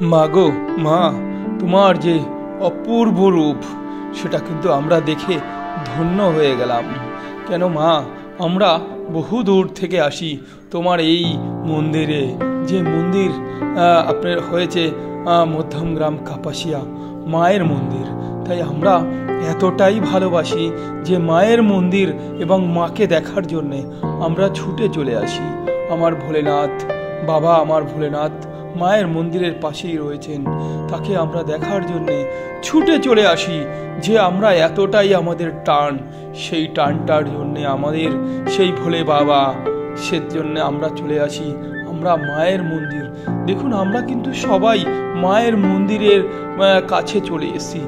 মাগো মা, তোমার যে অপূর্ব রূপ সেটা কিন্তু আমরা দেখে ধন্য হয়ে গেলাম। কেন মা, আমরা বহু দূর থেকে আসি তোমার এই মন্দিরে, যে মন্দির আপনার হয়েছে মধ্যমগ্রাম কাপাসিয়া মায়ের মন্দির। তাই আমরা এতটাই ভালোবাসি যে মায়ের মন্দির এবং মাকে দেখার জন্যে আমরা ছুটে চলে আসি। আমার ভোলেনাথ বাবা, আমার ভোলেনাথ মায়ের মন্দিরের পাশেই রয়েছেন, তাকে আমরা দেখার জন্যে ছুটে চলে আসি। যে আমরা এতটাই আমাদের টান, সেই টানটার জন্যে আমাদের সেই ভোলে বাবা, সেজন্য আমরা চলে আসি। আমরা মায়ের মন্দির দেখুন, আমরা কিন্তু সবাই মায়ের মন্দিরের কাছে চলে এসেছি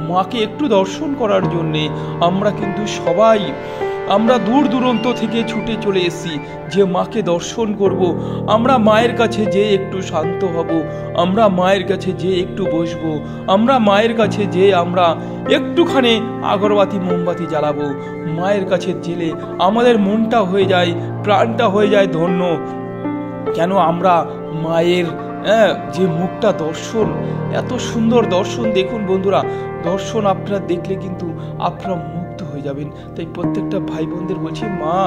মাকে একটু দর্শন করার জন্যে। আমরা কিন্তু সবাই আমরা দূর দূরান্ত থেকে ছুটে চলে এসেছি যে মাকে দর্শন করব। আমরা মায়ের কাছে যে একটু শান্ত হব, আমরা মায়ের কাছে যে একটু বসবো, আমরা মায়ের কাছে যে আমরা একটুখানি আগরবাতি মোমবাতি জ্বালাবো। মায়ের কাছে জেলে আমাদের মনটা হয়ে যায়, প্রাণটা হয়ে যায় ধন্য। কেন আমরা মায়ের যে মুখটা দর্শন, এত সুন্দর দর্শন দেখুন বন্ধুরা, দর্শন আপনারা দেখলে কিন্তু আপনারা মুগ্ধ হয়ে যাবেন। তাই প্রত্যেকটা ভাই বোনদের বলছি, মা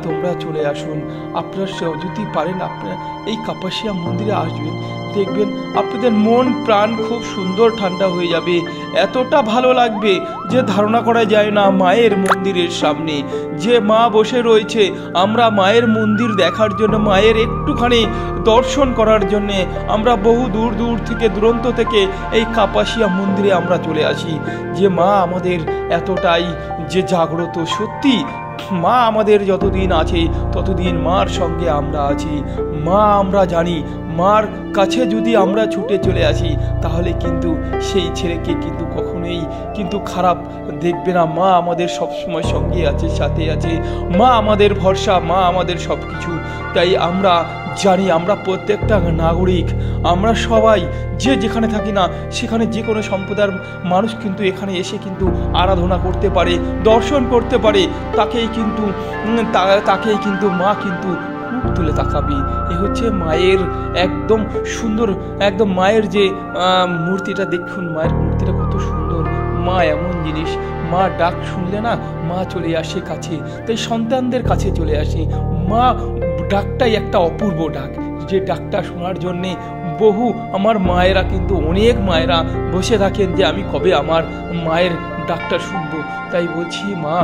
তোমরা চলে আসুন। আপনারা যদি পারেন আপনারা এই কাপাসিয়া মন্দিরে আসবেন, দেখবেন আপনাদের মন প্রাণ খুব সুন্দর ঠান্ডা হয়ে যাবে। এতটা ভালো লাগবে যে ধারণা করা যায় না। মায়ের মন্দিরের সামনে যে মা বসে রয়েছে, আমরা মায়ের মন্দির দেখার জন্য, মায়ের একটুখানি দর্শন করার জন্যে আমরা বহু দূর দূর থেকে দূরান্ত থেকে এই কাপাসিয়া মন্দিরে আমরা চলে আসি। যে মা আমাদের এতটাই যে জাগ্রত, সত্যি মা আমাদের যতদিন আছে ততদিন মার সঙ্গে আমরা আছি। মা আমরা জানি, মার কাছে যদি আমরা ছুটে চলে আসি তাহলে কিন্তু সেই ছেলেকে কিন্তু কখনোই কিন্তু খারাপ দেখবে না। মা আমাদের সবসময় সঙ্গে আছে, সাথে আছে। মা আমাদের ভরসা, মা আমাদের সব কিছু। তাই আমরা জানি, আমরা প্রত্যেকটা নাগরিক, আমরা সবাই যে যেখানে থাকি না সেখানে যে কোনো সম্প্রদায়ের মানুষ কিন্তু এখানে এসে কিন্তু আরাধনা করতে পারে, দর্শন করতে পারে। তাকেই কিন্তু মা কিন্তু মুখ তুলে তাকাবে। এ হচ্ছে মায়ের একদম সুন্দর, একদম মায়ের যে মূর্তিটা দেখুন, মায়ের মূর্তিটা কত সুন্দর। মা এমন জিনিস, মা ডাক শুনলে না মা চলে আসে কাছে। তাই সন্তানদের কাছে চলে আসে। মা ডাকটাই একটা অপূর্ব ডাক, যে ডাকটা শোনার জন্যে বহু আমার মায়েরা কিন্তু, অনেক মায়েরা বসে থাকেন যে আমি কবে আমার মায়ের ডাকটা শুনবো। তাই বলছি মা,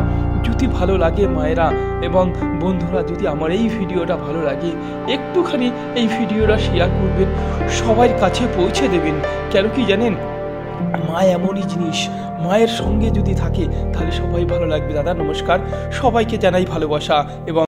যদি ভালো লাগে মায়েরা এবং বন্ধুরা, যদি আমার এই ভিডিওটা ভালো লাগে একটুখানি এই ভিডিওটা শেয়ার করবেন, সবার কাছে পৌঁছে দেবেন। কেন কি জানেন, মা এমনই জিনিস, মায়ের সঙ্গে যদি থাকে তাহলে সবাই ভালো লাগবে। দাদা নমস্কার, সবাইকে জানাই ভালোবাসা এবং